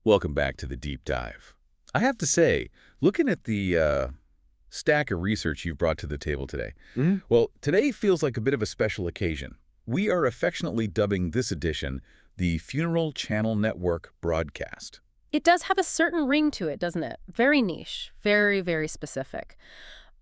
Welcome back to the deep dive. I have to say, looking at the stack of research you've brought to the table today, Mhm. well, today feels like a bit of a special occasion. We are affectionately dubbing this edition the Funeral Channel Network broadcast. It does have a certain ring to it, doesn't it? Very niche, very, very specific.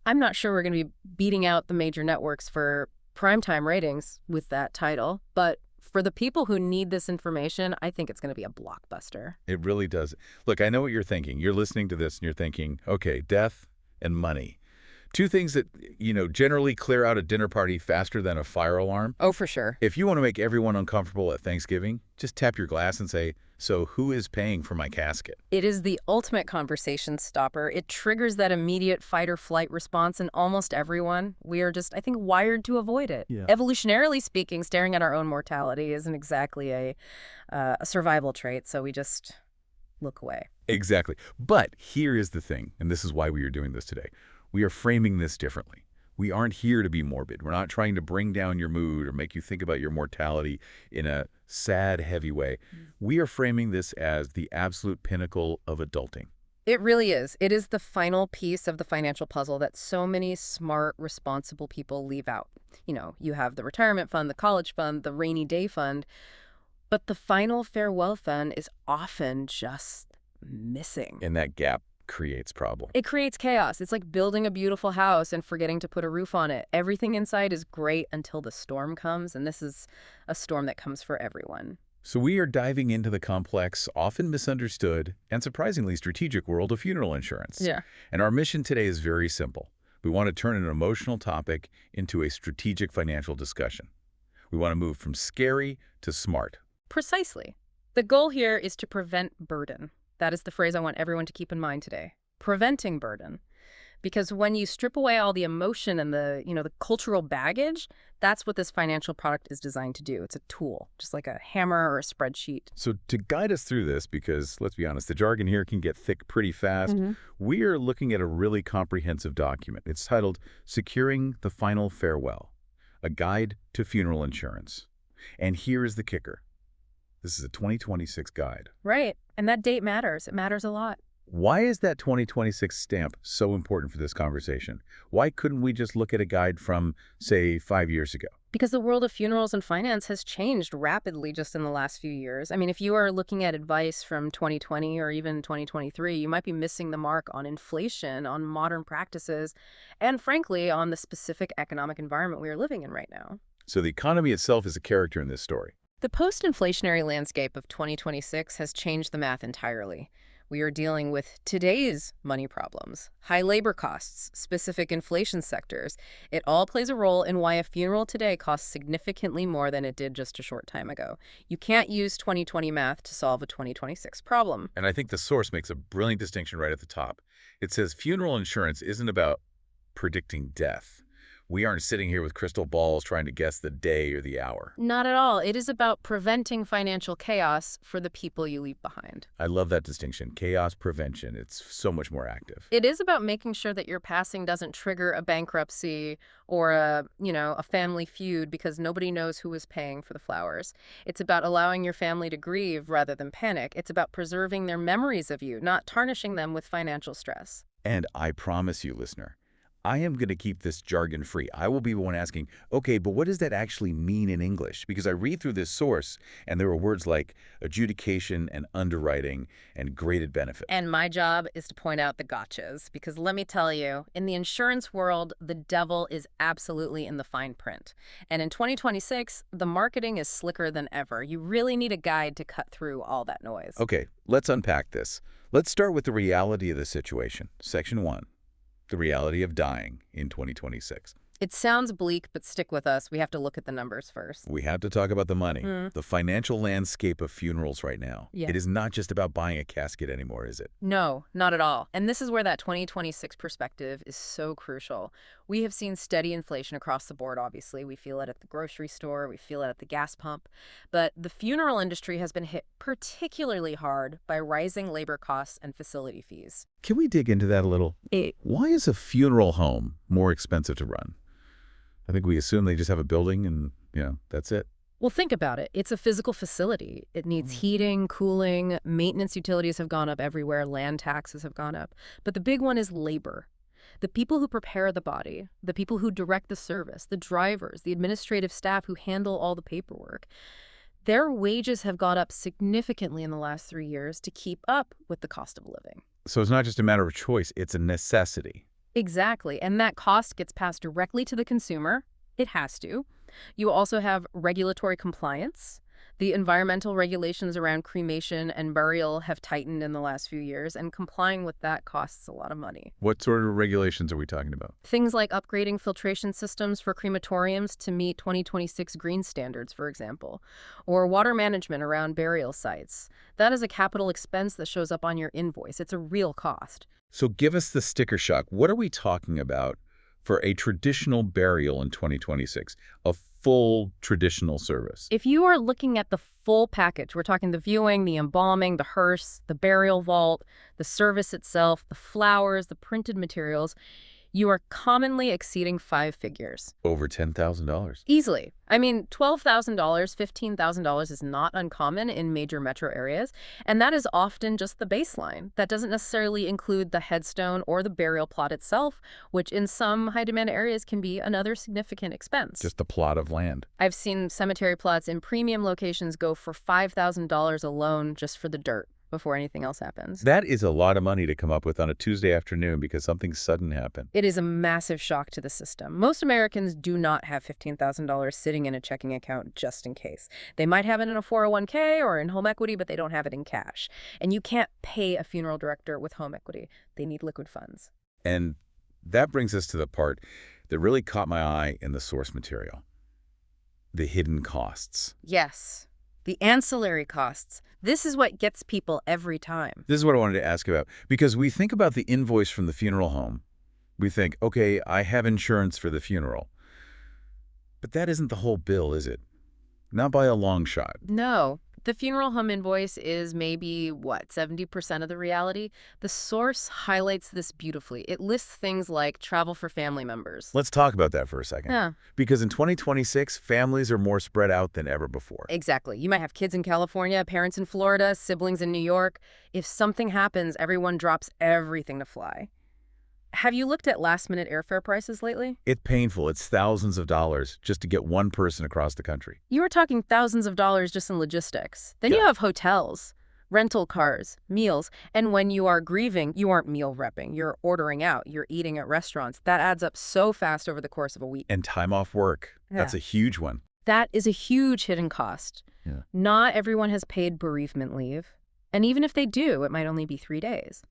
I'm not sure we're going to be beating out the major networks for primetime ratings with that title, but for the people who need this information, I think it's going to be a blockbuster. It really does. Look, I know what you're thinking. You're listening to this and you're thinking, okay, death and money. Two things that, generally clear out a dinner party faster than a fire alarm. Oh, for sure. If you want to make everyone uncomfortable at Thanksgiving, just tap your glass and say, so who is paying for my casket? It is the ultimate conversation stopper. It triggers that immediate fight or flight response in almost everyone. We are just, I think, wired to avoid it. Yeah. Evolutionarily speaking, staring at our own mortality isn't exactly a survival trait, so we just look away. Exactly. But here is the thing, and this is why we are doing this today. We are framing this differently. We aren't here to be morbid. We're not trying to bring down your mood or make you think about your mortality in a sad, heavy way. We are framing this as the absolute pinnacle of adulting. It really is. It is the final piece of the financial puzzle that so many smart, responsible people leave out. You have the retirement fund, the college fund, the rainy day fund, but the final farewell fund is often just missing. And that gap creates problem. It creates chaos. It's like building a beautiful house and forgetting to put a roof on it. Everything inside is great until the storm comes, and this is a storm that comes for everyone. So we are diving into the complex, often misunderstood, and surprisingly strategic world of funeral insurance. Yeah. And our mission today is very simple. We want to turn an emotional topic into a strategic financial discussion. We want to move from scary to smart. Precisely. The goal here is to prevent burden. That is the phrase I want everyone to keep in mind today. Preventing burden. Because when you strip away all the emotion and the cultural baggage, that's what this financial product is designed to do. It's a tool, just like a hammer or a spreadsheet. So to guide us through this, because let's be honest, the jargon here can get thick pretty fast, we are looking at a really comprehensive document. It's titled Securing the Final Farewell, a guide to funeral insurance. And here is the kicker. This is a 2026 guide. Right. And that date matters. It matters a lot. Why is that 2026 stamp so important for this conversation? Why couldn't we just look at a guide from, say, 5 years ago? Because the world of funerals and finance has changed rapidly just in the last few years. I mean, if you are looking at advice from 2020 or even 2023, you might be missing the mark on inflation, on modern practices, and frankly, on the specific economic environment we are living in right now. So the economy itself is a character in this story. The post-inflationary landscape of 2026 has changed the math entirely. We are dealing with today's money problems, high labor costs, specific inflation sectors. It all plays a role in why a funeral today costs significantly more than it did just a short time ago. You can't use 2020 math to solve a 2026 problem. And I think the source makes a brilliant distinction right at the top. It says funeral insurance isn't about predicting death. We aren't sitting here with crystal balls trying to guess the day or the hour. Not at all. It is about preventing financial chaos for the people you leave behind. I love that distinction. Chaos prevention. It's so much more active. It is about making sure that your passing doesn't trigger a bankruptcy or a family feud because nobody knows who is paying for the flowers. It's about allowing your family to grieve rather than panic. It's about preserving their memories of you, not tarnishing them with financial stress. And I promise you, listener, I am going to keep this jargon free. I will be the one asking, okay, but what does that actually mean in English? Because I read through this source and there are words like adjudication and underwriting and graded benefit. And my job is to point out the gotchas, because let me tell you, in the insurance world, the devil is absolutely in the fine print. And in 2026, the marketing is slicker than ever. You really need a guide to cut through all that noise. Okay, let's unpack this. Let's start with the reality of the situation. Section 1. The reality of dying in 2026. It sounds bleak, but stick with us. We have to look at the numbers first. We have to talk about the money, the financial landscape of funerals right now. Yeah. It is not just about buying a casket anymore, is it? No, not at all. And this is where that 2026 perspective is so crucial. We have seen steady inflation across the board, obviously. We feel it at the grocery store, we feel it at the gas pump. But the funeral industry has been hit particularly hard by rising labor costs and facility fees. Can we dig into that a little? Why is a funeral home more expensive to run? I think we assume they just have a building and, that's it. Well, think about it. It's a physical facility. It needs heating, cooling, maintenance utilities have gone up everywhere, land taxes have gone up. But the big one is labor. The people who prepare the body, the people who direct the service, the drivers, the administrative staff who handle all the paperwork, their wages have gone up significantly in the last 3 years to keep up with the cost of living. So it's not just a matter of choice, it's a necessity. Exactly. And that cost gets passed directly to the consumer. It has to. You also have regulatory compliance. The environmental regulations around cremation and burial have tightened in the last few years, and complying with that costs a lot of money. What sort of regulations are we talking about? Things like upgrading filtration systems for crematoriums to meet 2026 green standards, for example, or water management around burial sites. That is a capital expense that shows up on your invoice. It's a real cost. So give us the sticker shock. What are we talking about for a traditional burial in 2026? A full traditional service? If you are looking at the full package, we're talking the viewing, the embalming, the hearse, the burial vault, the service itself, the flowers, the printed materials, you are commonly exceeding 5 figures. Over $10,000. Easily. I mean, $12,000, $15,000 is not uncommon in major metro areas, and that is often just the baseline. That doesn't necessarily include the headstone or the burial plot itself, which in some high-demand areas can be another significant expense. Just the plot of land. I've seen cemetery plots in premium locations go for $5,000 alone just for the dirt before anything else happens. That is a lot of money to come up with on a Tuesday afternoon because something sudden happened. It is a massive shock to the system. Most Americans do not have $15,000 sitting in a checking account just in case. They might have it in a 401k or in home equity, but they don't have it in cash. And you can't pay a funeral director with home equity. They need liquid funds. And that brings us to the part that really caught my eye in the source material. The hidden costs. Yes. The ancillary costs. This is what gets people every time. This is what I wanted to ask about, because we think about the invoice from the funeral home. We think, okay, I have insurance for the funeral. But that isn't the whole bill, is it? Not by a long shot. No. The funeral home invoice is maybe, 70% of the reality? The source highlights this beautifully. It lists things like travel for family members. Let's talk about that for a second. Yeah. Because in 2026, families are more spread out than ever before. Exactly. You might have kids in California, parents in Florida, siblings in New York. If something happens, everyone drops everything to fly. Have you looked at last-minute airfare prices lately? It's painful. It's thousands of dollars just to get one person across the country. You are talking thousands of dollars just in logistics. Then you have hotels, rental cars, meals, and when you are grieving, you aren't meal repping. You're ordering out. You're eating at restaurants. That adds up so fast over the course of a week. And time off work. Yeah. That's a huge one. That is a huge hidden cost. Yeah. Not everyone has paid bereavement leave. And even if they do, it might only be 3 days.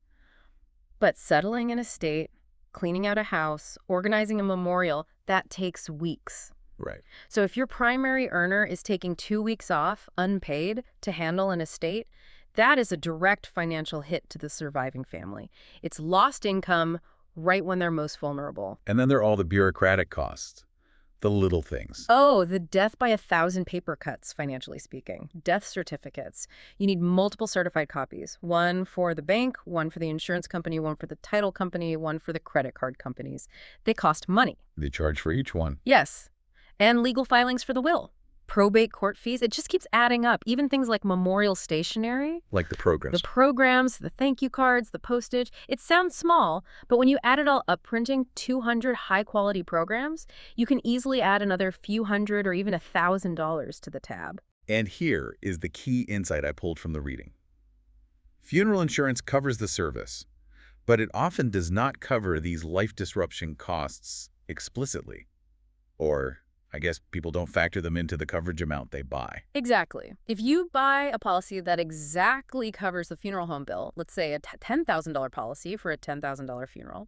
But settling an estate, cleaning out a house, organizing a memorial, that takes weeks. Right. So if your primary earner is taking 2 weeks off, unpaid, to handle an estate, that is a direct financial hit to the surviving family. It's lost income right when they're most vulnerable. And then there are all the bureaucratic costs. The little things. Oh, the death by 1,000 paper cuts, financially speaking. Death certificates. You need multiple certified copies. One for the bank, one for the insurance company, one for the title company, one for the credit card companies. They cost money. They charge for each one. Yes. And legal filings for the will. Probate court fees. It just keeps adding up. Even things like memorial stationery. Like the programs. The programs, the thank you cards, the postage. It sounds small, but when you add it all up, printing 200 high-quality programs, you can easily add another few hundred or even $1,000 to the tab. And here is the key insight I pulled from the reading. Funeral insurance covers the service, but it often does not cover these life disruption costs explicitly. Or I guess people don't factor them into the coverage amount they buy. Exactly. If you buy a policy that exactly covers the funeral home bill, let's say a $10,000 policy for a $10,000 funeral,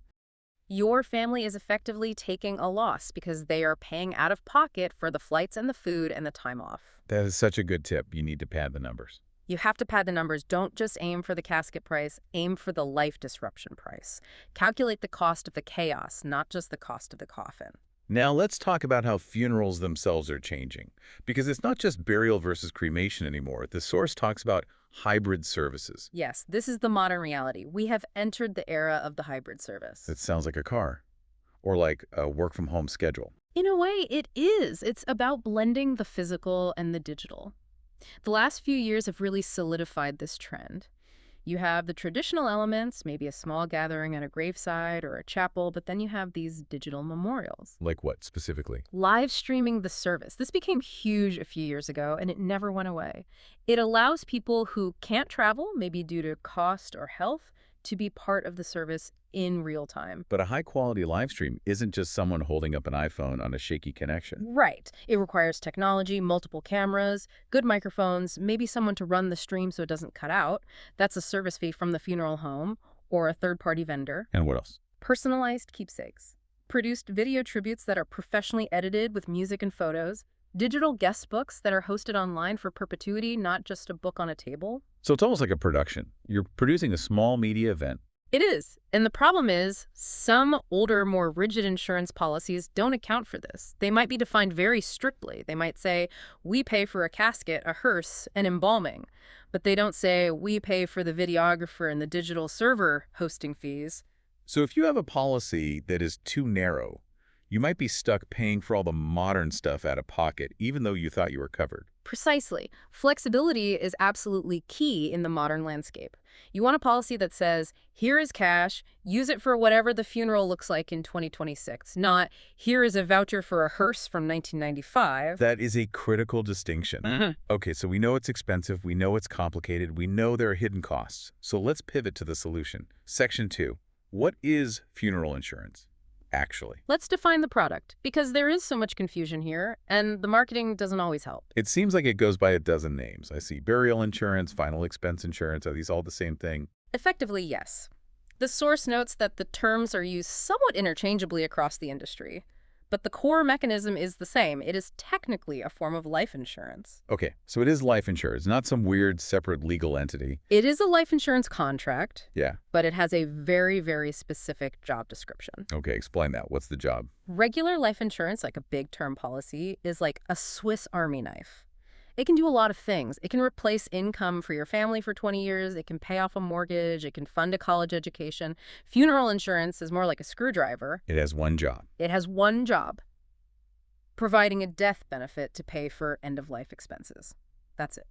your family is effectively taking a loss because they are paying out of pocket for the flights and the food and the time off. That is such a good tip. You need to pad the numbers. You have to pad the numbers. Don't just aim for the casket price. Aim for the life disruption price. Calculate the cost of the chaos, not just the cost of the coffin. Now let's talk about how funerals themselves are changing. Because it's not just burial versus cremation anymore. The source talks about hybrid services. Yes, this is the modern reality. We have entered the era of the hybrid service. That sounds like a car. Or like a work-from-home schedule. In a way, it is. It's about blending the physical and the digital. The last few years have really solidified this trend. You have the traditional elements, maybe a small gathering at a graveside or a chapel, but then you have these digital memorials. Like what, specifically? Live streaming the service. This became huge a few years ago, and it never went away. It allows people who can't travel, maybe due to cost or health, to be part of the service in real time. But a high-quality live stream isn't just someone holding up an iPhone on a shaky connection. Right. It requires technology, multiple cameras, good microphones, maybe someone to run the stream so it doesn't cut out. That's a service fee from the funeral home or a third-party vendor. And what else? Personalized keepsakes. Produced video tributes that are professionally edited with music and photos. Digital guest books that are hosted online for perpetuity, not just a book on a table. So it's almost like a production. You're producing a small media event. It is. And the problem is, some older, more rigid insurance policies don't account for this. They might be defined very strictly. They might say, we pay for a casket, a hearse, and embalming. But they don't say, we pay for the videographer and the digital server hosting fees. So if you have a policy that is too narrow, you might be stuck paying for all the modern stuff out of pocket, even though you thought you were covered. Precisely. Flexibility is absolutely key in the modern landscape. You want a policy that says, here is cash, use it for whatever the funeral looks like in 2026, not here is a voucher for a hearse from 1995. That is a critical distinction. Okay, so we know it's expensive, we know it's complicated, we know there are hidden costs. So let's pivot to the solution. Section 2. What is funeral insurance? Actually. Let's define the product, because there is so much confusion here, and the marketing doesn't always help. It seems like it goes by a dozen names. I see burial insurance, final expense insurance. Are these all the same thing? Effectively, yes. The source notes that the terms are used somewhat interchangeably across the industry, but the core mechanism is the same. It is technically a form of life insurance. Okay, so it is life insurance, not some weird separate legal entity. It is a life insurance contract, Yeah. but it has a very, very specific job description. Okay, explain that. What's the job? Regular life insurance, like a big term policy, is like a Swiss Army knife. It can do a lot of things. It can replace income for your family for 20 years. It can pay off a mortgage. It can fund a college education. Funeral insurance is more like a screwdriver. It has one job. It has one job, providing a death benefit to pay for end-of-life expenses. That's it.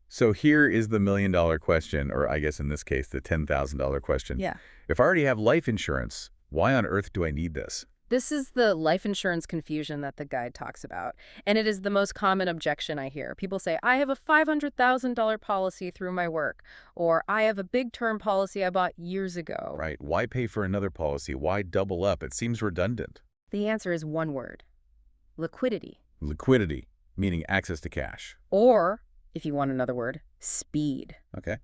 So here is the million-dollar question, or I guess in this case, the $10,000 question. Yeah. If I already have life insurance, why on earth do I need this? This is the life insurance confusion that the guide talks about, and it is the most common objection I hear. People say, I have a $500,000 policy through my work, or I have a big term policy I bought years ago. Right. Why pay for another policy? Why double up? It seems redundant. The answer is one word: liquidity. Liquidity, meaning access to cash. Or, if you want another word, speed. Okay.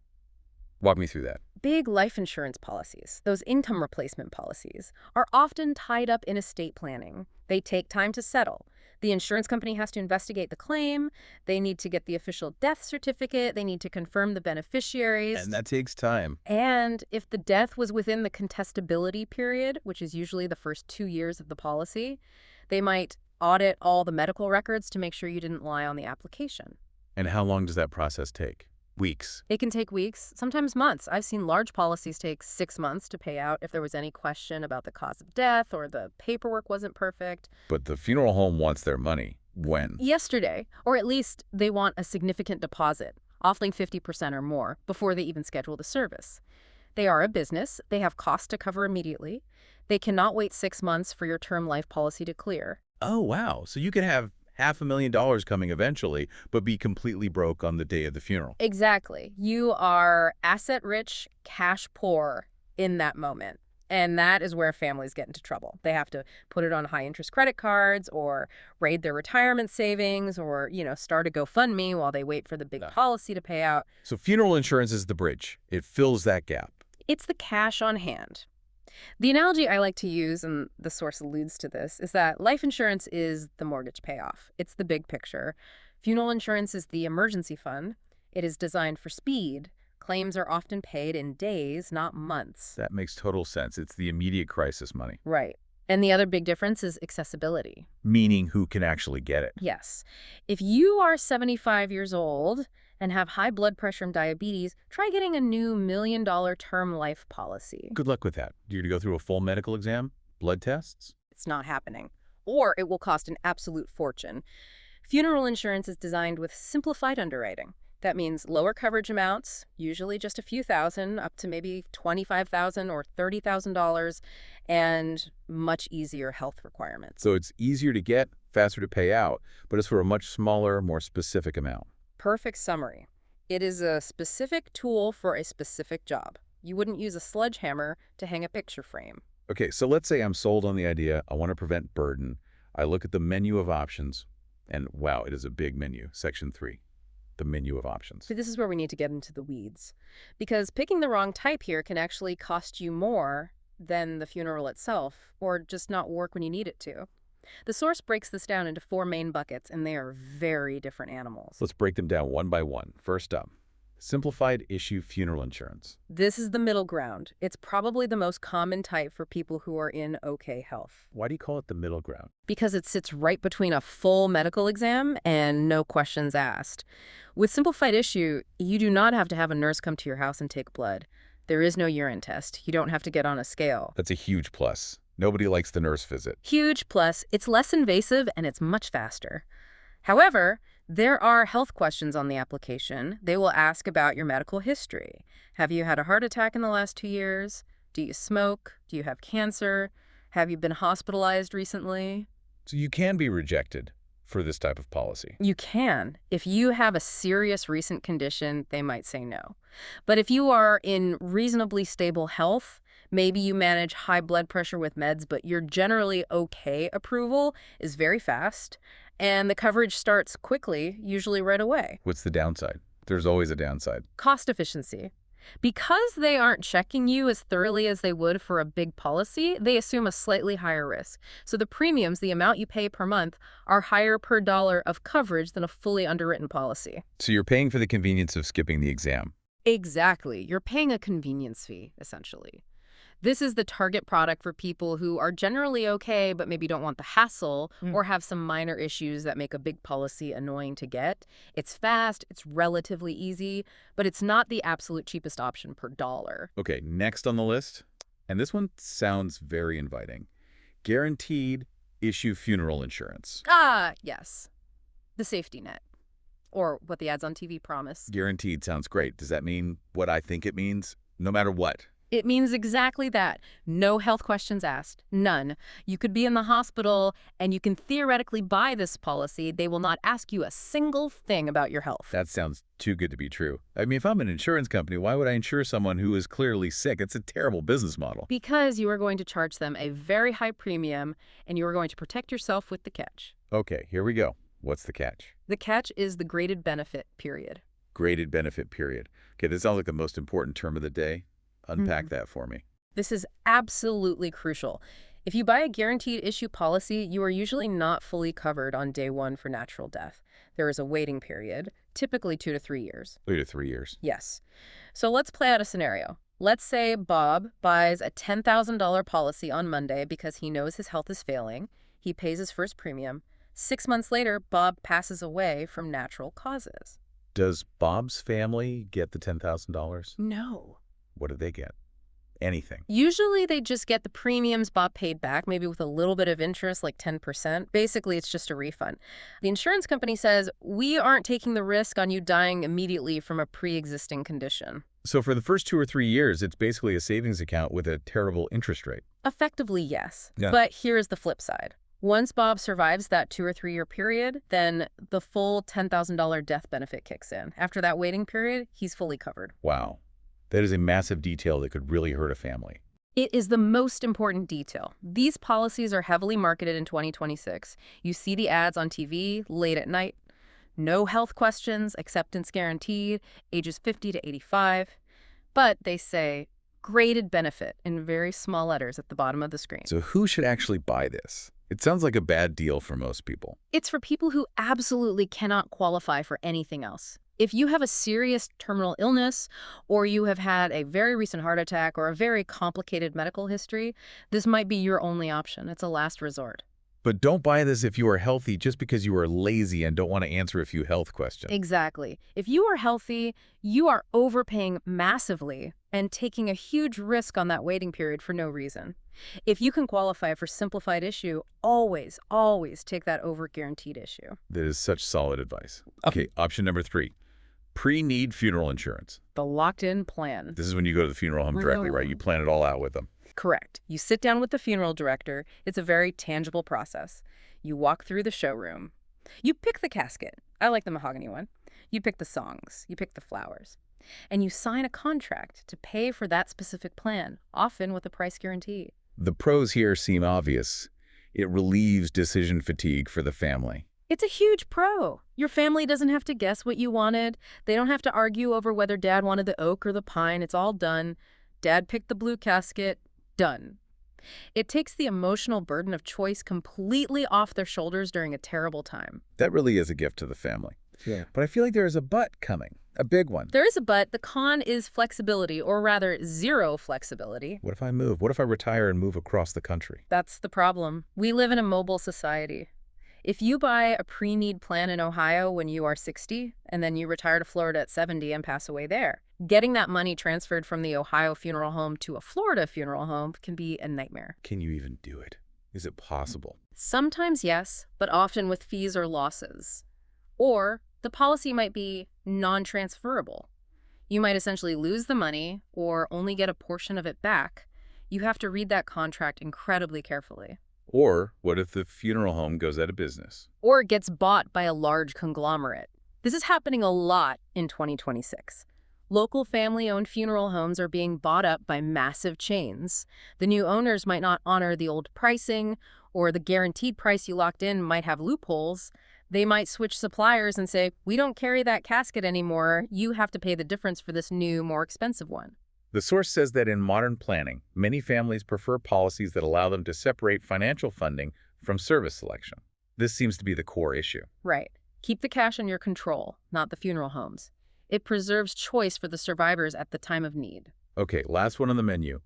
Walk me through that. Big life insurance policies, those income replacement policies, are often tied up in estate planning. They take time to settle. The insurance company has to investigate the claim. They need to get the official death certificate. They need to confirm the beneficiaries. And that takes time. And if the death was within the contestability period, which is usually the first 2 years of the policy, they might audit all the medical records to make sure you didn't lie on the application. And how long does that process take? Weeks. It can take weeks, sometimes months. I've seen large policies take 6 months to pay out if there was any question about the cause of death or the paperwork wasn't perfect. But the funeral home wants their money. When? Yesterday, or at least they want a significant deposit, often 50% or more, before they even schedule the service. They are a business. They have costs to cover immediately. They cannot wait 6 months for your term life policy to clear. Oh, wow. So you could have $500,000 coming eventually, but be completely broke on the day of the funeral. Exactly. You are asset rich, cash poor in that moment. And that is where families get into trouble. They have to put it on high interest credit cards or raid their retirement savings or, start a GoFundMe while they wait for the big policy to pay out. So funeral insurance is the bridge. It fills that gap. It's the cash on hand. The analogy I like to use, and the source alludes to this, is that life insurance is the mortgage payoff. It's the big picture. Funeral insurance is the emergency fund. It is designed for speed. Claims are often paid in days, not months. That makes total sense. It's the immediate crisis money. Right. And the other big difference is accessibility. Meaning who can actually get it. Yes. If you are 75 years old and have high blood pressure and diabetes, try getting a new $1 million term life policy. Good luck with that. You're going to go through a full medical exam? Blood tests? It's not happening. or it will cost an absolute fortune. Funeral insurance is designed with simplified underwriting. That means lower coverage amounts, usually just a few thousand, up to maybe $25,000 or $30,000, and much easier health requirements. So it's easier to get, faster to pay out, but it's for a much smaller, more specific amount. Perfect summary. It is a specific tool for a specific job. You wouldn't use a sledgehammer to hang a picture frame. Okay, so let's say I'm sold on the idea, I want to prevent burden. I look at the menu of options, and wow, it is a big menu. Section 3, the menu of options. So this is where we need to get into the weeds. Because picking the wrong type here can actually cost you more than the funeral itself, or just not work when you need it to. The source breaks this down into 4 main buckets, and they are very different animals. Let's break them down one by one. First up, simplified issue funeral insurance. This is the middle ground. It's probably the most common type for people who are in okay health. Why do you call it the middle ground? Because it sits right between a full medical exam and no questions asked. With simplified issue, you do not have to have a nurse come to your house and take blood. There is no urine test. You don't have to get on a scale. That's a huge plus. Nobody likes the nurse visit. Huge plus, it's less invasive and it's much faster. However, there are health questions on the application. They will ask about your medical history. Have you had a heart attack in the last 2 years? Do you smoke? Do you have cancer? Have you been hospitalized recently? So you can be rejected for this type of policy. You can. If you have a serious recent condition, they might say no. But if you are in reasonably stable health, maybe you manage high blood pressure with meds, but you're generally okay, approval is very fast, and the coverage starts quickly, usually right away. What's the downside? There's always a downside. Cost efficiency. Because they aren't checking you as thoroughly as they would for a big policy, they assume a slightly higher risk. So the premiums, the amount you pay per month, are higher per dollar of coverage than a fully underwritten policy. So you're paying for the convenience of skipping the exam. Exactly. You're paying a convenience fee, essentially. This is the target product for people who are generally okay but maybe don't want the hassle or have some minor issues that make a big policy annoying to get. It's fast, it's relatively easy, but it's not the absolute cheapest option per dollar. Okay, next on the list, and this one sounds very inviting. Guaranteed issue funeral insurance. Ah, yes. The safety net. Or what the ads on TV promise. Guaranteed sounds great. Does that mean what I think it means? No matter what. It means exactly that. No health questions asked. None. You could be in the hospital and you can theoretically buy this policy. They will not ask you a single thing about your health. That sounds too good to be true. I mean, if I'm an insurance company, why would I insure someone who is clearly sick? It's a terrible business model. Because you are going to charge them a very high premium and you are going to protect yourself with the catch. Okay, here we go. What's the catch? The catch is the graded benefit period. Graded benefit period. Okay, this sounds like the most important term of the day. Unpack that for me. This is absolutely crucial. If you buy a guaranteed issue policy, you are usually not fully covered on day 1 for natural death. There is a waiting period, typically 2 to 3 years. 2 to 3 years. Yes. So let's play out a scenario. Let's say Bob buys a $10,000 policy on Monday because he knows his health is failing. He pays his first premium. 6 months later, Bob passes away from natural causes. Does Bob's family get the $10,000? No. What do they get? Anything. Usually they just get the premiums Bob paid back, maybe with a little bit of interest, like 10%. Basically, it's just a refund. The insurance company says, we aren't taking the risk on you dying immediately from a pre-existing condition. So for the first 2 or 3 years, it's basically a savings account with a terrible interest rate. Effectively, yes. Yeah. But here's the flip side. Once Bob survives that 2 or 3 year period, then the full $10,000 death benefit kicks in. After that waiting period, he's fully covered. Wow. That is a massive detail that could really hurt a family. It is the most important detail. These policies are heavily marketed in 2026. You see the ads on TV late at night. No health questions, acceptance guaranteed, ages 50 to 85. But they say graded benefit in very small letters at the bottom of the screen. So who should actually buy this? It sounds like a bad deal for most people. It's for people who absolutely cannot qualify for anything else. If you have a serious terminal illness, or you have had a very recent heart attack or a very complicated medical history, this might be your only option. It's a last resort. But don't buy this if you are healthy just because you are lazy and don't want to answer a few health questions. Exactly. If you are healthy, you are overpaying massively and taking a huge risk on that waiting period for no reason. If you can qualify for simplified issue, always, always take that over-guaranteed issue. That is such solid advice. Okay, option number 3. Pre-need funeral insurance. The locked-in plan. This is when you go to the funeral home directly, right? You plan it all out with them. Correct. You sit down with the funeral director. It's a very tangible process. You walk through the showroom. You pick the casket. I like the mahogany one. You pick the songs. You pick the flowers. And you sign a contract to pay for that specific plan, often with a price guarantee. The pros here seem obvious. It relieves decision fatigue for the family. It's a huge pro. Your family doesn't have to guess what you wanted. They don't have to argue over whether Dad wanted the oak or the pine. It's all done. Dad picked the blue casket. Done. It takes the emotional burden of choice completely off their shoulders during a terrible time. That really is a gift to the family. Yeah. But I feel like there is a but coming, a big one. There is a but. The con is flexibility, or rather zero flexibility. What if I move? What if I retire and move across the country? That's the problem. We live in a mobile society. If you buy a pre-need plan in Ohio when you are 60, and then you retire to Florida at 70 and pass away there, getting that money transferred from the Ohio funeral home to a Florida funeral home can be a nightmare. Can you even do it? Is it possible? Sometimes yes, but often with fees or losses. Or the policy might be non-transferable. You might essentially lose the money or only get a portion of it back. You have to read that contract incredibly carefully. Or what if the funeral home goes out of business? Or it gets bought by a large conglomerate. This is happening a lot in 2026. Local family-owned funeral homes are being bought up by massive chains. The new owners might not honor the old pricing, or the guaranteed price you locked in might have loopholes. They might switch suppliers and say, we don't carry that casket anymore. You have to pay the difference for this new, more expensive one. The source says that in modern planning, many families prefer policies that allow them to separate financial funding from service selection. This seems to be the core issue. Right. Keep the cash in your control, not the funeral homes. It preserves choice for the survivors at the time of need. Okay, last one on the menu,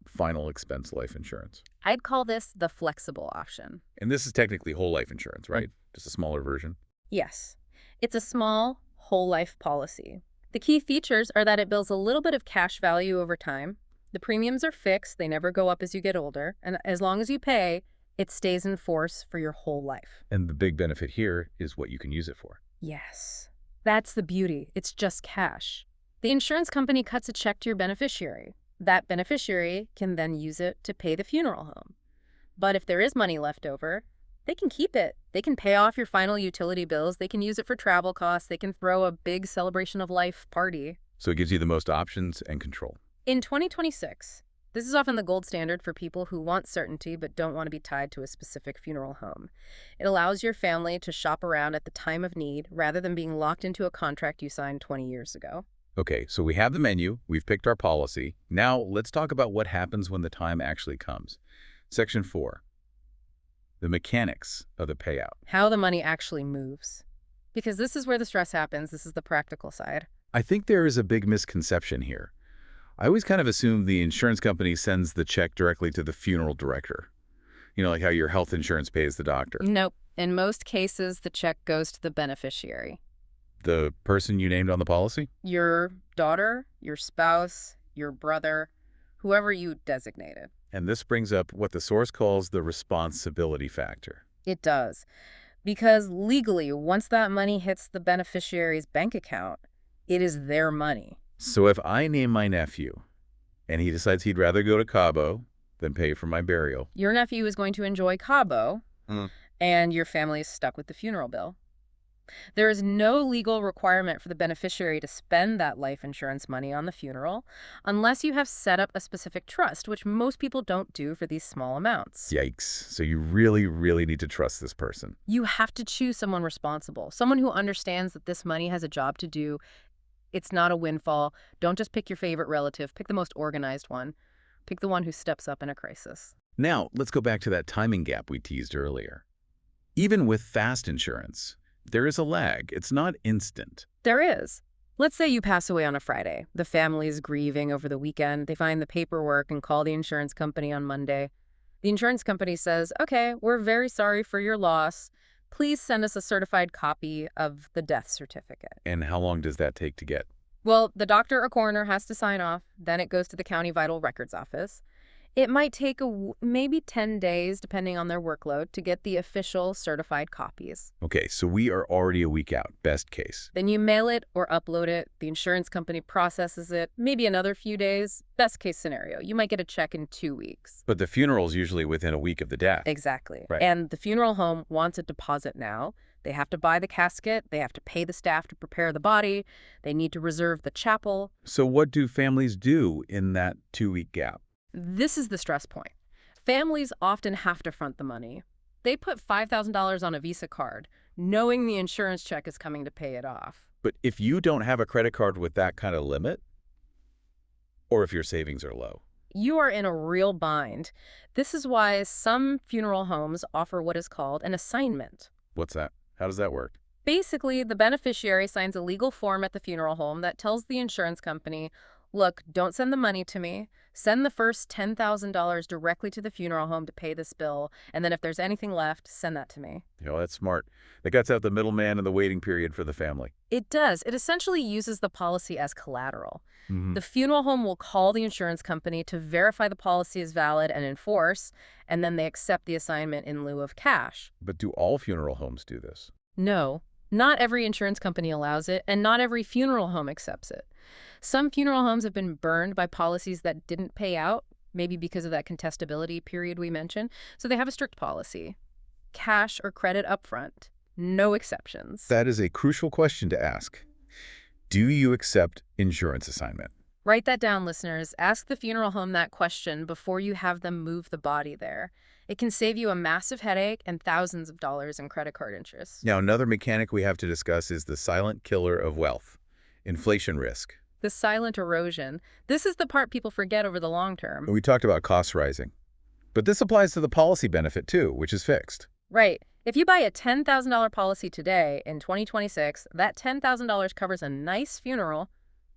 final expense life insurance. I'd call this the flexible option. And this is technically whole life insurance, right? Just a smaller version. Yes. It's a small, whole life policy. The key features are that it builds a little bit of cash value over time. The premiums are fixed, they never go up as you get older, and as long as you pay, it stays in force for your whole life. And the big benefit here is what you can use it for. Yes. That's the beauty. It's just cash. The insurance company cuts a check to your beneficiary. That beneficiary can then use it to pay the funeral home. But if there is money left over, they can keep it. They can pay off your final utility bills. They can use it for travel costs. They can throw a big celebration of life party. So it gives you the most options and control. In 2026, this is often the gold standard for people who want certainty but don't want to be tied to a specific funeral home. It allows your family to shop around at the time of need rather than being locked into a contract you signed 20 years ago. Okay, so we have the menu, we've picked our policy. Now let's talk about what happens when the time actually comes. Section 4. The mechanics of the payout. How the money actually moves. Because this is where the stress happens. This is the practical side. I think there is a big misconception here. I always kind of assume the insurance company sends the check directly to the funeral director. You know, like how your health insurance pays the doctor. Nope. In most cases, the check goes to the beneficiary. The person you named on the policy? Your daughter, your spouse, your brother, whoever you designated. And this brings up what the source calls the responsibility factor. It does. Because legally, once that money hits the beneficiary's bank account, it is their money. So if I name my nephew, and he decides he'd rather go to Cabo than pay for my burial. Your nephew is going to enjoy Cabo, and your family is stuck with the funeral bill. There is no legal requirement for the beneficiary to spend that life insurance money on the funeral unless you have set up a specific trust, which most people don't do for these small amounts. Yikes. So you really, really need to trust this person. You have to choose someone responsible, someone who understands that this money has a job to do. It's not a windfall. Don't just pick your favorite relative. Pick the most organized one. Pick the one who steps up in a crisis. Now, let's go back to that timing gap we teased earlier. Even with fast insurance, there is a lag. It's not instant. There is. Let's say you pass away on a Friday. The family is grieving over the weekend. They find the paperwork and call the insurance company on Monday. The insurance company says, okay, we're very sorry for your loss. Please send us a certified copy of the death certificate. And how long does that take to get? Well, the doctor or coroner has to sign off. Then it goes to the county vital records office. It might take maybe 10 days, depending on their workload, to get the official certified copies. Okay, so we are already a week out, best case. Then you mail it or upload it. The insurance company processes it, maybe another few days. Best case scenario, you might get a check in 2 weeks. But the funeral's usually within a week of the death. Exactly. Right. And the funeral home wants a deposit now. They have to buy the casket. They have to pay the staff to prepare the body. They need to reserve the chapel. So what do families do in that 2-week gap? This is the stress point. Families often have to front the money. They put $5,000 on a Visa card, knowing the insurance check is coming to pay it off. But if you don't have a credit card with that kind of limit, or if your savings are low? You are in a real bind. This is why some funeral homes offer what is called an assignment. What's that? How does that work? Basically, the beneficiary signs a legal form at the funeral home that tells the insurance company, look, don't send the money to me. Send the first $10,000 directly to the funeral home to pay this bill, and then if there's anything left, send that to me. That's smart. That cuts out the middleman and the waiting period for the family. It does. It essentially uses the policy as collateral. Mm-hmm. The funeral home will call the insurance company to verify the policy is valid and enforce, and then they accept the assignment in lieu of cash. But do all funeral homes do this? No, not every insurance company allows it, and not every funeral home accepts it. Some funeral homes have been burned by policies that didn't pay out, maybe because of that contestability period we mentioned, so they have a strict policy. Cash or credit upfront, no exceptions. That is a crucial question to ask. Do you accept insurance assignment? Write that down, listeners. Ask the funeral home that question before you have them move the body there. It can save you a massive headache and thousands of dollars in credit card interest. Now, another mechanic we have to discuss is the silent killer of wealth, inflation risk. The silent erosion. This is the part people forget over the long term. We talked about costs rising. But this applies to the policy benefit, too, which is fixed. Right. If you buy a $10,000 policy today in 2026, that $10,000 covers a nice funeral.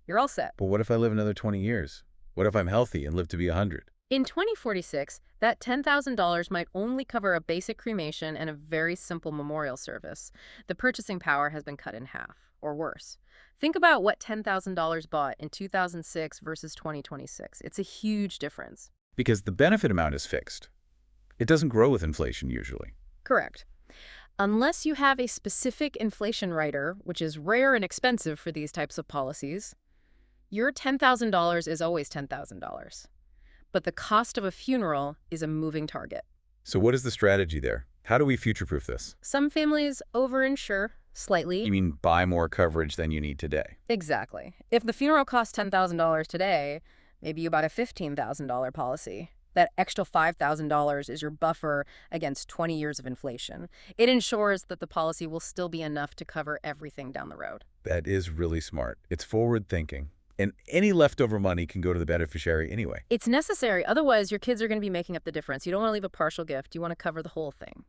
You're all set. But what if I live another 20 years? What if I'm healthy and live to be 100? In 2046, that $10,000 might only cover a basic cremation and a very simple memorial service. The purchasing power has been cut in half, or worse. Think about what $10,000 bought in 2006 versus 2026. It's a huge difference. Because the benefit amount is fixed. It doesn't grow with inflation usually. Correct. Unless you have a specific inflation rider, which is rare and expensive for these types of policies, your $10,000 is always $10,000. But the cost of a funeral is a moving target. So what is the strategy there? How do we future-proof this? Some families overinsure slightly. You mean buy more coverage than you need today? Exactly. If the funeral costs $10,000 today, maybe you bought a $15,000 policy. That extra $5,000 is your buffer against 20 years of inflation. It ensures that the policy will still be enough to cover everything down the road. That is really smart. It's forward thinking. And any leftover money can go to the beneficiary anyway. It's necessary. Otherwise, your kids are going to be making up the difference. You don't want to leave a partial gift. You want to cover the whole thing.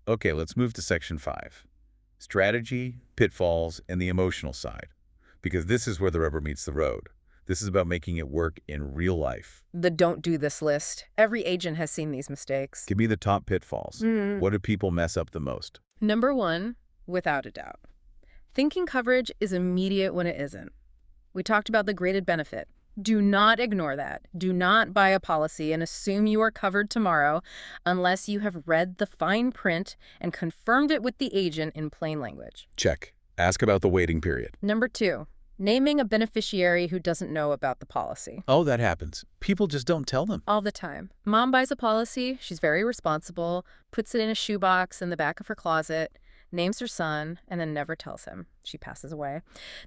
Okay, let's move to Section 5. Strategy, pitfalls, and the emotional side. Because this is where the rubber meets the road. This is about making it work in real life. The don't do this list. Every agent has seen these mistakes. Give me the top pitfalls. What do people mess up the most? Number one, without a doubt. Thinking coverage is immediate when it isn't. We talked about the graded benefit. Do not ignore that. Do not buy a policy and assume you are covered tomorrow unless you have read the fine print and confirmed it with the agent in plain language. Check. Ask about the waiting period. Number two, naming a beneficiary who doesn't know about the policy. Oh, that happens. People just don't tell them. All the time. Mom buys a policy, she's very responsible, puts it in a shoebox in the back of her closet, names her son, and then never tells him. She passes away.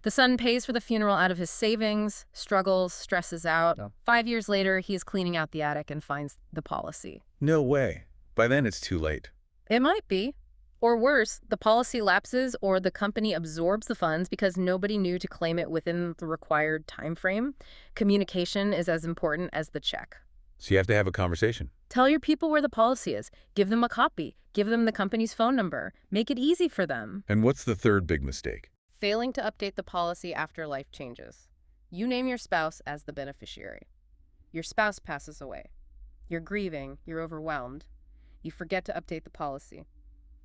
The son pays for the funeral out of his savings, struggles, stresses out. 5 years later, he is cleaning out the attic and finds the policy. No way. By then, it's too late. It might be. Or worse, the policy lapses or the company absorbs the funds because nobody knew to claim it within the required time frame. Communication is as important as the check. So you have to have a conversation. Tell your people where the policy is. Give them a copy. Give them the company's phone number. Make it easy for them. And what's the third big mistake? Failing to update the policy after life changes. You name your spouse as the beneficiary. Your spouse passes away. You're grieving, you're overwhelmed. You forget to update the policy.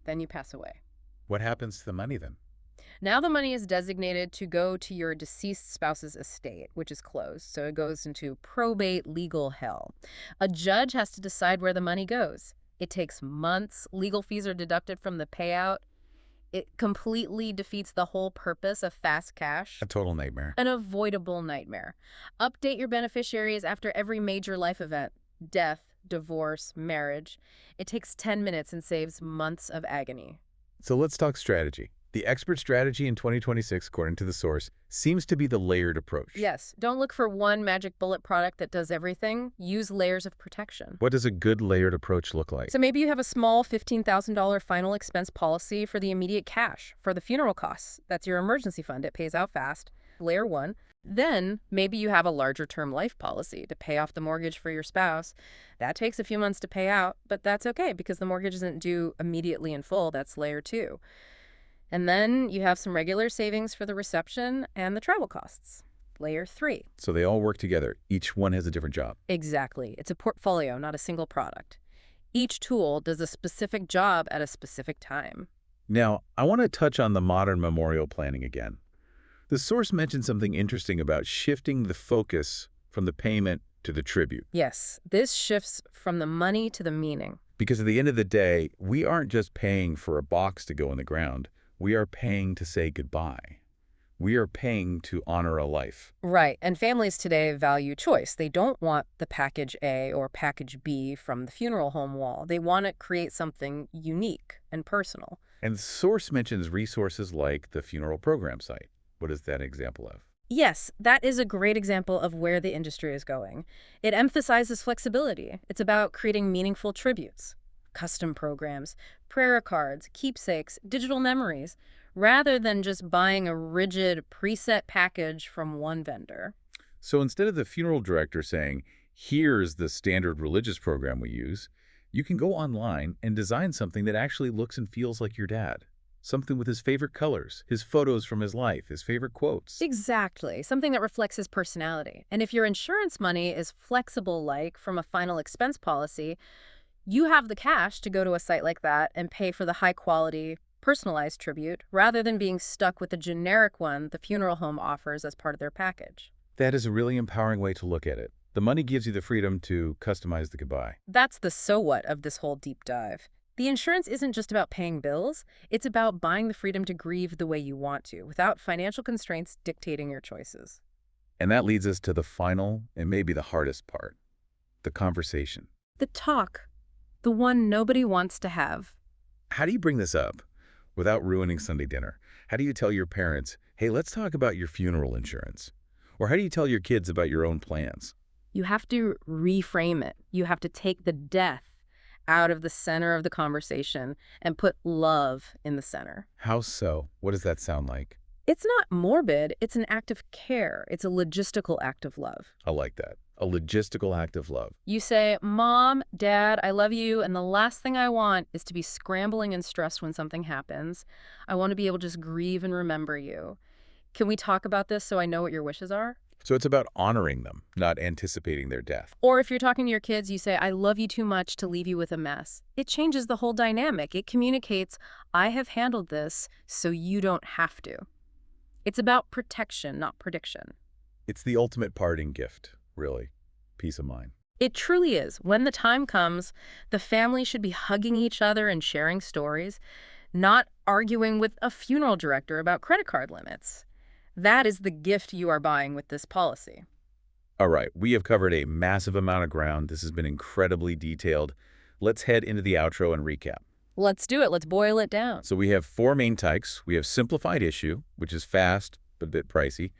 Then you pass away. What happens to the money then? Now the money is designated to go to your deceased spouse's estate, which is closed, so it goes into probate legal hell. A judge has to decide where the money goes. It takes months. Legal fees are deducted from the payout. It completely defeats the whole purpose of fast cash. A total nightmare. An avoidable nightmare. Update your beneficiaries after every major life event: death, divorce, marriage. It takes 10 minutes and saves months of agony. So let's talk strategy. The expert strategy in 2026, according to the source, seems to be the layered approach. Yes, don't look for one magic bullet product that does everything. Use layers of protection. What does a good layered approach look like? So maybe you have a small $15,000 final expense policy for the immediate cash, for the funeral costs. That's your emergency fund. It pays out fast. Layer one. Then maybe you have a larger term life policy to pay off the mortgage for your spouse. That takes a few months to pay out, but that's okay because the mortgage isn't due immediately in full. That's layer two. And then you have some regular savings for the reception and the travel costs. Layer three. So they all work together. Each one has a different job. Exactly. It's a portfolio, not a single product. Each tool does a specific job at a specific time. Now, I want to touch on the modern memorial planning again. The source mentioned something interesting about shifting the focus from the payment to the tribute. Yes, this shifts from the money to the meaning. Because at the end of the day, we aren't just paying for a box to go in the ground. We are paying to say goodbye. We are paying to honor a life. Right, and families today value choice. They don't want the package A or package B from the funeral home wall. They want to create something unique and personal. And the source mentions resources like the funeral program site. What is that an example of? Yes, that is a great example of where the industry is going. It emphasizes flexibility. It's about creating meaningful tributes, custom programs, prayer cards, keepsakes, digital memories, rather than just buying a rigid preset package from one vendor. So instead of the funeral director saying, here's the standard religious program we use, you can go online and design something that actually looks and feels like your dad. Something with his favorite colors, his photos from his life, his favorite quotes. Exactly, something that reflects his personality. And if your insurance money is flexible, like from a final expense policy, you have the cash to go to a site like that and pay for the high-quality, personalized tribute, rather than being stuck with the generic one the funeral home offers as part of their package. That is a really empowering way to look at it. The money gives you the freedom to customize the goodbye. That's the so what of this whole deep dive. The insurance isn't just about paying bills. It's about buying the freedom to grieve the way you want to, without financial constraints dictating your choices. And that leads us to the final and maybe the hardest part, the conversation. The talk. The one nobody wants to have. How do you bring this up without ruining Sunday dinner? How do you tell your parents, hey, let's talk about your funeral insurance? Or how do you tell your kids about your own plans? You have to reframe it. You have to take the death out of the center of the conversation and put love in the center. How so? What does that sound like? It's not morbid. It's an act of care. It's a logistical act of love. I like that. A logistical act of love. You say, Mom, Dad, I love you, and the last thing I want is to be scrambling and stressed when something happens. I want to be able to just grieve and remember you. Can we talk about this so I know what your wishes are? So it's about honoring them, not anticipating their death. Or if you're talking to your kids, you say, I love you too much to leave you with a mess. It changes the whole dynamic. It communicates, I have handled this, so you don't have to. It's about protection, not prediction. It's the ultimate parting gift, really. Peace of mind. It truly is. When the time comes, the family should be hugging each other and sharing stories, not arguing with a funeral director about credit card limits. That is the gift you are buying with this policy. All right, we have covered a massive amount of ground. This has been incredibly detailed. Let's head into the outro and recap. Let's do it. Let's boil it down. So we have 4 main types. We have simplified issue, which is fast but a bit pricey.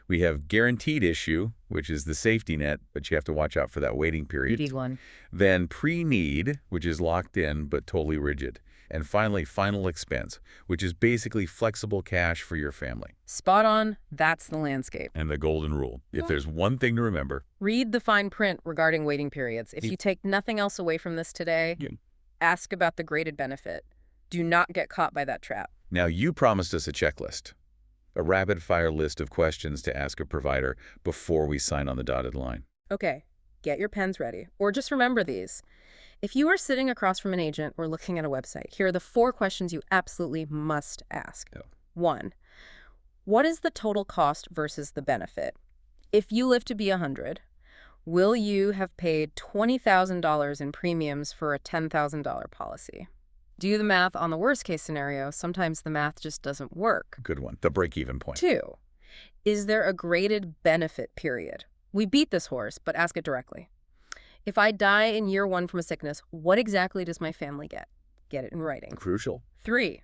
We have guaranteed issue, which is the safety net, but you have to watch out for that waiting period. You need one. Then pre-need, which is locked in but totally rigid. And finally, final expense, which is basically flexible cash for your family. Spot on. That's the landscape. And the golden rule. If there's one thing to remember, Read the fine print regarding waiting periods. If you take nothing else away from this today, ask about the graded benefit. Do not get caught by that trap. now you promised us a checklist, a rapid-fire list of questions to ask a provider before we sign on the dotted line. Okay, Get your pens ready, or just remember these. If you are sitting across from an agent or looking at a website, here are the 4 questions you absolutely must ask. Yeah. 1. What is the total cost versus the benefit? If you live to be 100, will you have paid $20,000 in premiums for a $10,000 policy? Do the math on the worst-case scenario. Sometimes the math just doesn't work. Good one. The break-even point. 2. Is there a graded benefit period? We beat this horse, but ask it directly. If I die in year 1 from a sickness, what exactly does my family get? Get it in writing. Crucial. 3.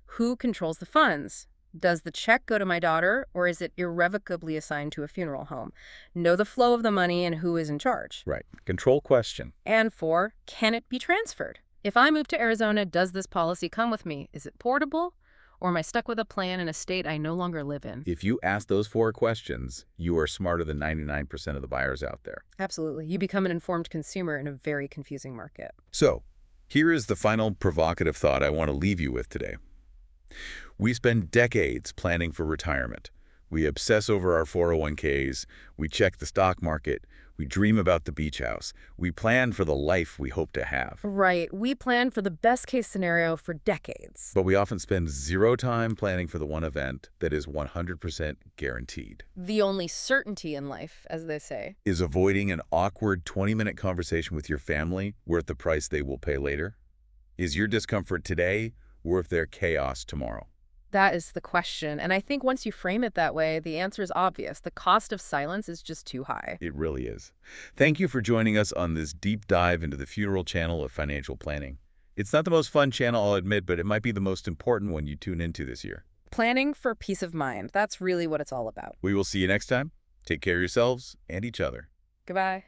Who controls the funds? Does the check go to my daughter, or is it irrevocably assigned to a funeral home? Know the flow of the money and who is in charge. Right. Control question. And 4, can it be transferred? If I move to Arizona, does this policy come with me? Is it portable? Or am I stuck with a plan in a state I no longer live in? If you ask those 4 questions, you are smarter than 99% of the buyers out there. Absolutely. You become an informed consumer in a very confusing market. So, here is the final provocative thought I want to leave you with today. We spend decades planning for retirement. We obsess over our 401ks, we check the stock market, we dream about the beach house, we plan for the life we hope to have. Right. We plan for the best-case scenario for decades. But we often spend 0 time planning for the one event that is 100% guaranteed. The only certainty in life, as they say. Is avoiding an awkward 20-minute conversation with your family worth the price they will pay later? Is your discomfort today worth their chaos tomorrow? That is the question. And I think once you frame it that way, the answer is obvious. The cost of silence is just too high. It really is. Thank you for joining us on this deep dive into the funeral channel of financial planning. It's not the most fun channel, I'll admit, but it might be the most important one you tune into this year. Planning for peace of mind. That's really what it's all about. We will see you next time. Take care of yourselves and each other. Goodbye.